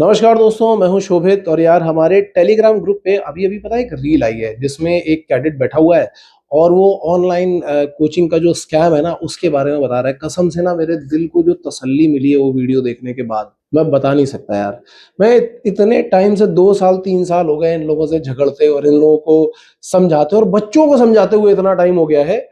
नमस्कार दोस्तों, मैं हूं शोभित। और यार हमारे टेलीग्राम ग्रुप पे अभी अभी पता है एक रील आई है जिसमें एक कैडेट बैठा हुआ है और वो ऑनलाइन कोचिंग का जो स्कैम है ना उसके बारे में बता रहा है। कसम से ना मेरे दिल को जो तसल्ली मिली है वो वीडियो देखने के बाद मैं बता नहीं सकता यार। मैं इतने टाइम से 2 साल 3 साल हो गए इन लोगों से झगड़ते और इन लोगों को समझाते और बच्चों को समझाते हुए इतना टाइम हो गया है,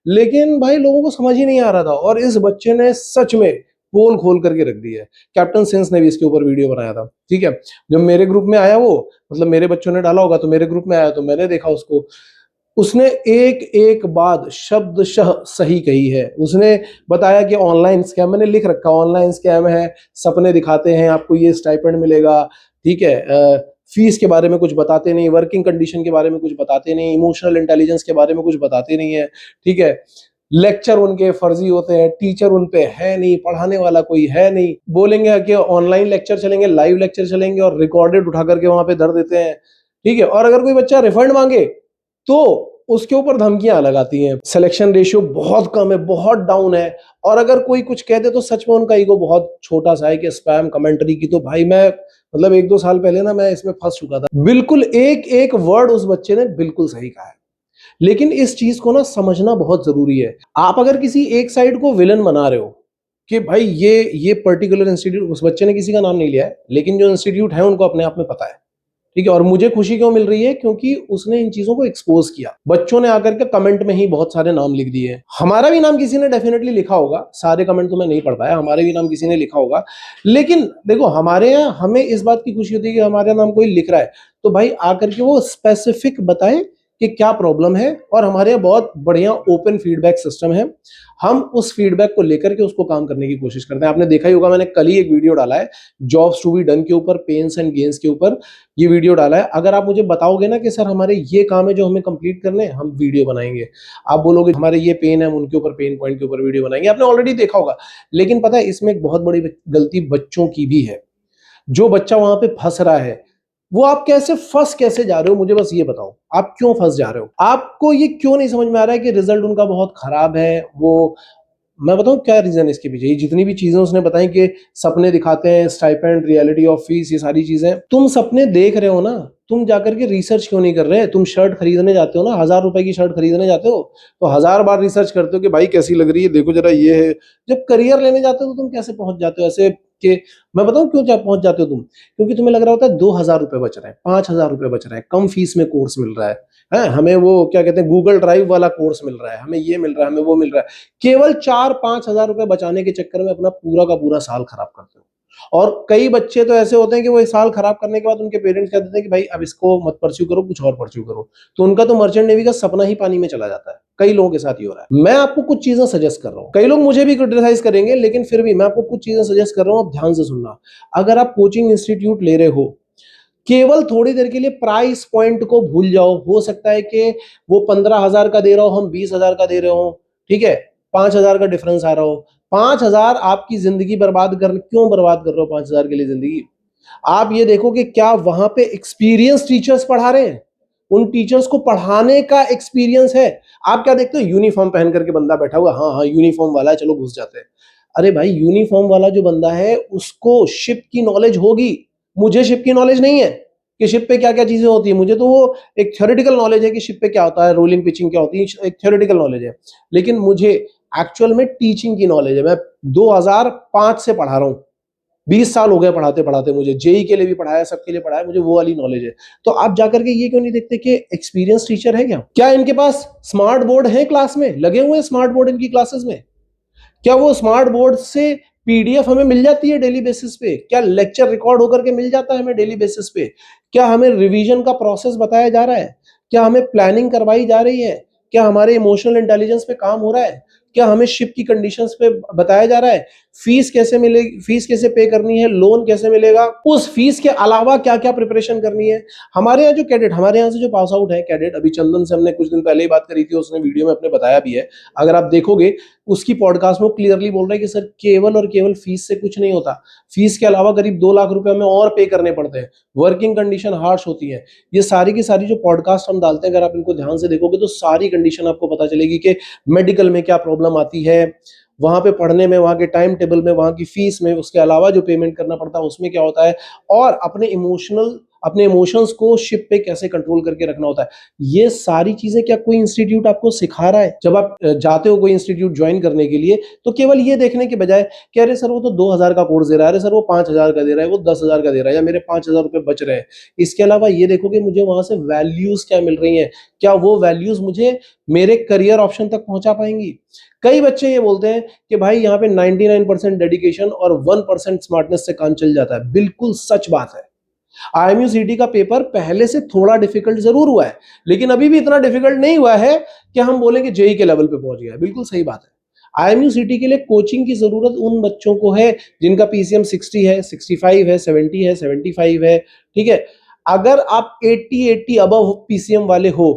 लेकिन भाई लोगों को समझ ही नहीं आ रहा था। और इस बच्चे ने सच में पोल खोल करके रख दी है। कैप्टन सेंस ने भी इसके ऊपर वीडियो बनाया था, ठीक है। जब मेरे ग्रुप में आया वो, मतलब मेरे बच्चों ने डाला होगा तो मेरे ग्रुप में आया तो मैंने देखा उसको। उसने एक एक बात शब्दशः सही कही है। उसने बताया कि ऑनलाइन स्कैम, मैंने लिख रखा ऑनलाइन स्कैम है, सपने दिखाते हैं आपको ये स्टाइपेंड मिलेगा, ठीक है। फीस के बारे में कुछ बताते नहीं, वर्किंग कंडीशन के बारे में कुछ बताते नहीं, इमोशनल इंटेलिजेंस के बारे में कुछ बताते नहीं है, ठीक है। लेक्चर उनके फर्जी होते हैं, टीचर उन पे है नहीं, पढ़ाने वाला कोई है नहीं। बोलेंगे कि ऑनलाइन लेक्चर चलेंगे, लाइव लेक्चर चलेंगे और रिकॉर्डेड उठा करके वहां पे धर देते हैं, ठीक है। और अगर कोई बच्चा रिफंड मांगे तो उसके ऊपर धमकियां अलग आती हैं। सिलेक्शन रेशियो बहुत कम है, बहुत डाउन है। और अगर कोई कुछ कह दे तो सच में उनका ईगो बहुत छोटा सा है कि स्पैम कमेंट्री की। तो भाई मैं मतलब 1-2 साल पहले ना मैं इसमें फंस चुका था। बिल्कुल एक एक वर्ड उस बच्चे ने बिल्कुल सही कहा है, लेकिन इस चीज को ना समझना बहुत जरूरी है। आप अगर किसी एक साइड को विलन बना रहे हो कि भाई ये पर्टिकुलर इंस्टीट्यूट, उस बच्चे ने किसी का नाम नहीं लिया है लेकिन जो इंस्टीट्यूट है उनको अपने आप में पता है, ठीक है। और मुझे खुशी क्यों मिल रही है? क्योंकि उसने इन चीजों को एक्सपोज किया। बच्चों ने आकर के कमेंट में ही बहुत सारे नाम लिख दिए। हमारा भी नाम किसी ने डेफिनेटली लिखा होगा, सारे कमेंट तो मैं नहीं पढ़ पाया, हमारे भी नाम किसी ने लिखा होगा। लेकिन देखो हमारे यहाँ हमें इस बात की खुशी होती है कि हमारा नाम कोई लिख रहा है तो भाई आकर के वो स्पेसिफिक बताए कि क्या प्रॉब्लम है। और हमारे यहाँ बहुत बढ़िया ओपन फीडबैक सिस्टम है। हम उस फीडबैक को लेकर के उसको काम करने की कोशिश करते हैं। आपने देखा ही होगा, मैंने कल ही एक वीडियो डाला है जॉब्स टू बी डन के ऊपर, पेन्स एंड गेन्स के ऊपर ये वीडियो डाला है। अगर आप मुझे बताओगे ना कि सर हमारे ये काम है जो हमें कंप्लीट करने हैं, हम वीडियो बनाएंगे। आप बोलोगे हमारे ये पेन है, हम उनके ऊपर पेन पॉइंट के ऊपर वीडियो बनाएंगे। आपने ऑलरेडी देखा होगा। लेकिन पता है इसमें एक बहुत बड़ी गलती बच्चों की भी है। जो बच्चा वहां पे फंस रहा है, वो आप फंस कैसे जा रहे हो, मुझे बस ये बताओ। आप क्यों फंस जा रहे हो? आपको ये क्यों नहीं समझ में आ रहा है कि रिजल्ट उनका बहुत खराब है? वो मैं बताऊं क्या रीजन है इसके पीछे। ये जितनी भी चीजें उसने बताई कि सपने दिखाते हैं, स्टाइपेंड, रियलिटी ऑफ फीस, ये सारी चीजें तुम सपने देख रहे हो ना, तुम जाकर के रिसर्च क्यों नहीं कर रहे? तुम शर्ट खरीदने जाते हो ना, 1000 रुपए की शर्ट खरीदने जाते हो तो 1000 बार रिसर्च करते हो कि भाई कैसी लग रही है, देखो जरा ये है। जब करियर लेने जाते हो तो तुम कैसे पहुंच जाते हो ऐसे कि, मैं बताऊं क्यों क्या पहुंच जाते हो तुम? क्योंकि तुम्हें लग रहा होता है 2000 रुपए बच रहे हैं, 5000 रुपए बच रहे हैं, कम फीस में कोर्स मिल रहा है, हमें वो क्या कहते हैं गूगल ड्राइव वाला कोर्स मिल रहा है, हमें ये मिल रहा है, हमें वो मिल रहा है। केवल 4-5 हजार रुपए बचाने के चक्कर में अपना पूरा का पूरा साल खराब करते हो। और कई बच्चे तो ऐसे होते हैं कि वो एक साल खराब करने के बाद उनके पेरेंट्स कहते हैं कि भाई अब इसको मत परस्यू करो, कुछ और परस्यू करो। तो उनका तो मर्चेंट नेवी का सपना ही पानी में चला जाता है। कई लोगों के साथ ही हो रहा है। मैं आपको कुछ चीजें सजेस्ट कर रहा हूं, कई लोग मुझे भी क्रिटिसाइज करेंगे लेकिन फिर भी मैं आपको कुछ चीजें सजेस्ट कर रहा हूं, आप ध्यान से सुनना। अगर आप कोचिंग इंस्टीट्यूट ले रहे हो, केवल थोड़ी देर के लिए प्राइस पॉइंट को भूल जाओ। हो सकता है कि वो 15,000 का दे रहा हो, हम 20,000 का दे रहे हो, ठीक है। 5,000 का डिफरेंस आ रहा हो। 5,000 आपकी जिंदगी बर्बाद कर, क्यों बर्बाद कर रहे हो 5,000 के लिए जिंदगी? आप ये देखो कि क्या वहां पे एक्सपीरियंस टीचर्स पढ़ा रहे हैं, उन टीचर्स को पढ़ाने का एक्सपीरियंस है। आप क्या देखते हो, यूनिफॉर्म पहन करके बंदा बैठा हुआ, हाँ हाँ यूनिफॉर्म वाला है, चलो घुस जाते हैं। अरे भाई यूनिफॉर्म वाला जो बंदा है उसको शिप की नॉलेज होगी, मुझे शिप की नॉलेज नहीं है कि शिप पे क्या क्या चीजें होती है। मुझे तो वो एक थ्योरेटिकल नॉलेज है कि शिप पे क्या होता है, रोलिंग पिचिंग क्या होती है, एक थ्योरेटिकल नॉलेज है। लेकिन मुझे एक्चुअल में टीचिंग की नॉलेज है। मैं 2005 से पढ़ा रहा हूँ, 20 साल हो गए पढ़ाते पढ़ाते। मुझे जेई के लिए भी पढ़ाया, सबके लिए पढ़ाया, मुझे वो वाली नॉलेज है। तो आप जाकर के ये क्यों नहीं देखते कि एक्सपीरियंस टीचर है क्या? क्या इनके पास स्मार्ट बोर्ड है, क्लास में लगे हुए स्मार्ट बोर्ड इनकी क्लासेस में? क्या वो स्मार्ट बोर्ड से पीडीएफ हमें मिल जाती है डेली बेसिस पे? क्या लेक्चर रिकॉर्ड होकर के मिल जाता है हमें डेली बेसिस पे? क्या हमें रिवीजन का प्रोसेस बताया जा रहा है? क्या हमें प्लानिंग करवाई जा रही है? क्या हमारे इमोशनल इंटेलिजेंस पे काम हो रहा है? क्या हमें शिप की कंडीशंस पे बताया जा रहा है? फीस कैसे मिलेगी, फीस कैसे पे करनी है, लोन कैसे मिलेगा, उस फीस के अलावा क्या क्या प्रिपरेशन करनी है? हमारे यहाँ जो कैडेट, हमारे यहाँ से जो पास आउट है कैडेट, अभी चंदन से हमने कुछ दिन पहले ही बात करी थी, उसने वीडियो में अपने बताया भी है। अगर आप देखोगे उसकी पॉडकास्ट में क्लियरली बोल रहा है कि सर केवल और केवल फीस से कुछ नहीं होता, फीस के अलावा करीब 2 लाख रुपए हमें और पे करने पड़ते हैं, वर्किंग कंडीशन हार्श होती है। ये सारी की सारी जो पॉडकास्ट हम डालते हैं, अगर आप इनको ध्यान से देखोगे तो सारी कंडीशन आपको पता चलेगी कि मेडिकल में क्या प्रॉब्लम आती है, वहां पे पढ़ने में, वहां के टाइम टेबल में, वहां की फीस में, उसके अलावा जो पेमेंट करना पड़ता है उसमें क्या होता है, और अपने इमोशंस को शिप पे कैसे कंट्रोल करके रखना होता है। ये सारी चीजें क्या कोई इंस्टीट्यूट आपको सिखा रहा है? जब आप जाते हो कोई इंस्टीट्यूट ज्वाइन करने के लिए, तो केवल ये देखने के बजाय कि अरे सर वो तो 2000 का कोर्स दे रहा है, अरे सर वो 5000 का दे रहा है, वो 10,000 का दे रहा है, या मेरे 5000 रुपए बच रहे हैं, इसके अलावा ये देखो कि मुझे वहां से वैल्यूज क्या मिल रही हैं, क्या वो वैल्यूज मुझे मेरे करियर ऑप्शन तक पहुंचा पाएंगी। कई बच्चे ये बोलते हैं कि भाई यहाँ पे 99% डेडिकेशन और 1% स्मार्टनेस से काम चल जाता है। बिल्कुल सच बात है। आईएमयू सीटी का पेपर पहले से थोड़ा डिफिकल्ट जरूर हुआ है, लेकिन अभी भी इतना डिफिकल्ट नहीं हुआ है कि हम बोलेंगे जेई के लेवल पे पहुंच गया है। बिल्कुल सही बात है। आईएमयू सीटी के लिए कोचिंग की जरूरत उन बच्चों को है जिनका पीसीएम 60 है, 65 है, 70 है, 75 है। ठीक है, अगर आप 80 अबव पीसीएम वाले हो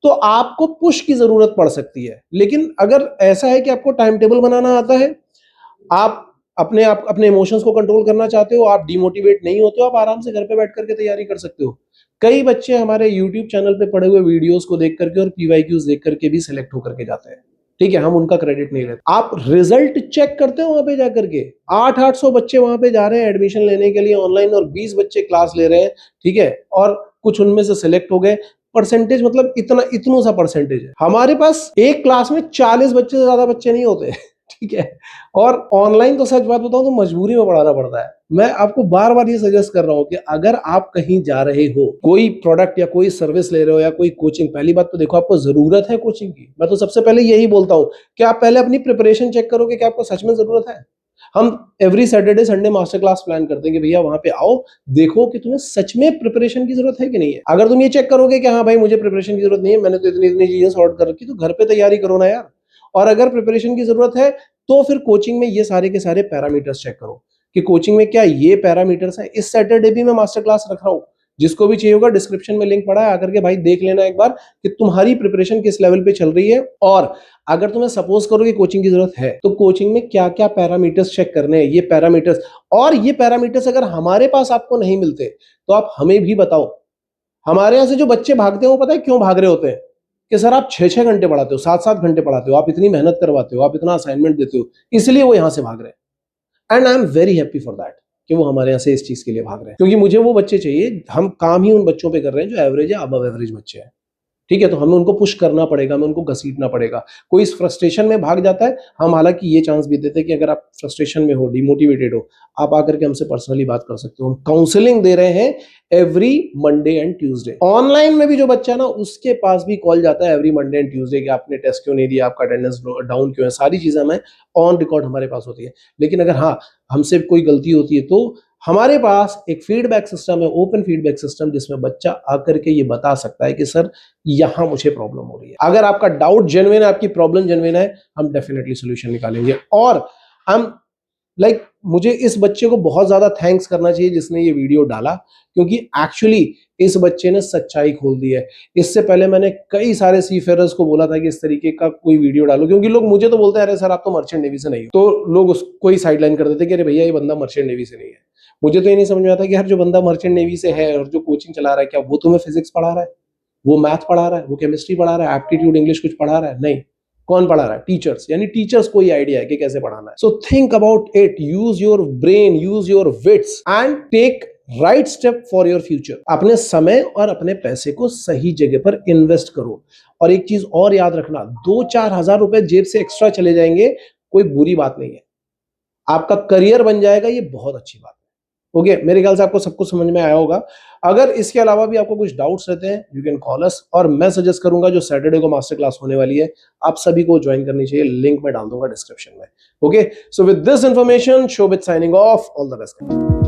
तो आपको पुश की जरूरत पड़ सकती है। लेकिन अगर ऐसा है कि आपको टाइम टेबल बनाना आता है, आप अपने इमोशंस को कंट्रोल करना चाहते हो, आप डिमोटिवेट नहीं होते हो, आप आराम से घर पे बैठ करके तैयारी कर सकते हो। कई बच्चे हमारे यूट्यूब चैनल पे पड़े हुए वीडियोस को देख करके और पीवाईक्यूज देख करके भी सिलेक्ट होकर के जाते हैं। ठीक है, हम उनका क्रेडिट नहीं लेते। आप रिजल्ट चेक करते हो वहां पे जाकर के, 800 बच्चे वहां पे जा रहे हैं एडमिशन लेने के लिए ऑनलाइन, और 20 बच्चे क्लास ले रहे हैं। ठीक है, और कुछ उनमें से सिलेक्ट हो गए। परसेंटेज मतलब इतना सा परसेंटेज है। हमारे पास एक क्लास में 40 बच्चे से ज्यादा बच्चे नहीं होते। ठीक है, और ऑनलाइन तो सच बात बताऊं तो मजबूरी में पढ़ाना पड़ता है। मैं आपको बार बार ये सजेस्ट कर रहा हूं कि अगर आप कहीं जा रहे हो, कोई प्रोडक्ट या कोई सर्विस ले रहे हो या कोई कोचिंग, पहली बात तो देखो आपको जरूरत है कोचिंग की। मैं तो सबसे पहले यही बोलता हूं कि आप पहले अपनी प्रिपरेशन चेक करोगे कि आपको सच में जरूरत है। हम every Saturday Sunday master class plan करते हैं कि भैया वहां पे आओ, देखो कि तुम्हें सच में प्रिपरेशन की जरूरत है कि नहीं है। अगर तुम ये चेक करोगे कि हाँ भाई मुझे प्रिपरेशन की जरूरत नहीं है, मैंने तो इतनी इतनी चीजें सॉर्ट कर रखी, तो घर पे तैयारी करो ना यार। और अगर प्रिपरेशन की जरूरत है तो फिर कोचिंग में ये सारे के सारे पैरामीटर्स चेक करो कि कोचिंग में क्या ये पैरामीटर्स है। इस सैटरडे भी मैं मास्टर क्लास रख रहा हूं, जिसको भी चाहिए होगा डिस्क्रिप्शन में लिंक पड़ा है, आकर के भाई देख लेना एक बार कि तुम्हारी प्रिपरेशन किस लेवल पे चल रही है। और अगर तुम्हें सपोज करो कि कोचिंग की जरूरत है, तो कोचिंग में क्या क्या पैरामीटर्स चेक करने हैं, ये पैरामीटर्स। और ये पैरामीटर्स अगर हमारे पास आपको नहीं मिलते तो आप हमें भी बताओ। हमारे यहाँ से जो बच्चे भागते हैं वो पता है क्यों भाग रहे होते हैं? कि सर आप 6-6 घंटे पढ़ाते हो, 7-7 घंटे पढ़ाते हो, आप इतनी मेहनत करवाते हो, आप इतना असाइनमेंट देते हो, इसलिए वो यहाँ से भाग रहे हैं। And I am very happy for that कि वो हमारे यहाँ से इस चीज के लिए भाग रहे हैं, क्योंकि मुझे वो बच्चे चाहिए। हम काम ही उन बच्चों पे कर रहे हैं जो एवरेज या अबव एवरेज बच्चे हैं। ठीक है, तो हमें उनको पुश करना पड़ेगा, हमें उनको घसीटना पड़ेगा। कोई इस फ्रस्ट्रेशन में भाग जाता है, हम हालांकि ये चांस भी देते हैं कि अगर आप फ्रस्ट्रेशन में हो, डिमोटिवेटेड हो, आप आकर के हमसे पर्सनली बात कर सकते हो। हम काउंसलिंग दे रहे हैं every Monday and Tuesday. Online में भी जो बच्चा ना, उसके पास भी कॉल जाता है एवरी मंडे एंड ट्यूसडे कि आपने टेस्ट क्यों नहीं दिया, आपका अटेंडेंस डाउन क्यों है, सारी चीजें हमें ऑन रिकॉर्ड हमारे पास होती है। लेकिन अगर हाँ हमसे कोई गलती होती है तो हमारे पास एक फीडबैक सिस्टम है, ओपन फीडबैक सिस्टम, जिसमें बच्चा आकर के ये बता सकता है कि सर यहां मुझे प्रॉब्लम हो रही है। अगर आपका डाउट जेन्युइन है, आपकी प्रॉब्लम जेन्युइन है, हम डेफिनेटली सोल्यूशन निकालेंगे। और हम मुझे इस बच्चे को बहुत ज्यादा थैंक्स करना चाहिए जिसने ये वीडियो डाला, क्योंकि एक्चुअली इस बच्चे ने सच्चाई खोल दी है। इससे पहले मैंने कई सारे सीफेयरर्स को बोला था कि इस तरीके का कोई वीडियो डालो, क्योंकि लोग मुझे तो बोलते हैं अरे सर आप तो मर्चेंट नेवी से नहीं हो, तो लोग उसको ही साइडलाइन कर देते कि अरे भैया ये बंदा मर्चेंट नेवी से नहीं है। मुझे तो ये नहीं समझ में आता कि यार जो बंदा मर्चेंट नेवी से है और जो कोचिंग चला रहा है, क्या वो तुम्हें फिजिक्स पढ़ा रहा है, वो मैथ पढ़ा रहा है, वो केमिस्ट्री पढ़ा रहा है, एप्टीट्यूड इंग्लिश कुछ पढ़ा रहा है? नहीं। कौन पढ़ा रहा है? टीचर्स। यानी टीचर्स को ही आइडिया है कि कैसे पढ़ाना है। So think about it, use your brain, use your wits and take right step for your future. अपने समय और अपने पैसे को सही जगह पर इन्वेस्ट करो। और एक चीज और याद रखना, 2-4 हजार रुपए जेब से एक्स्ट्रा चले जाएंगे, कोई बुरी बात नहीं है, आपका करियर बन जाएगा, ये बहुत अच्छी बात है। ओके, मेरे ख्याल से आपको सब कुछ समझ में आया होगा। अगर इसके अलावा भी आपको कुछ डाउट्स रहते हैं, यू कैन कॉल अस। और मैं सजेस्ट करूंगा जो सैटरडे को मास्टर क्लास होने वाली है, आप सभी को ज्वाइन करनी चाहिए। लिंक मैं डाल दूंगा डिस्क्रिप्शन में। Okay, so with this information, Shobhit signing off. All the best.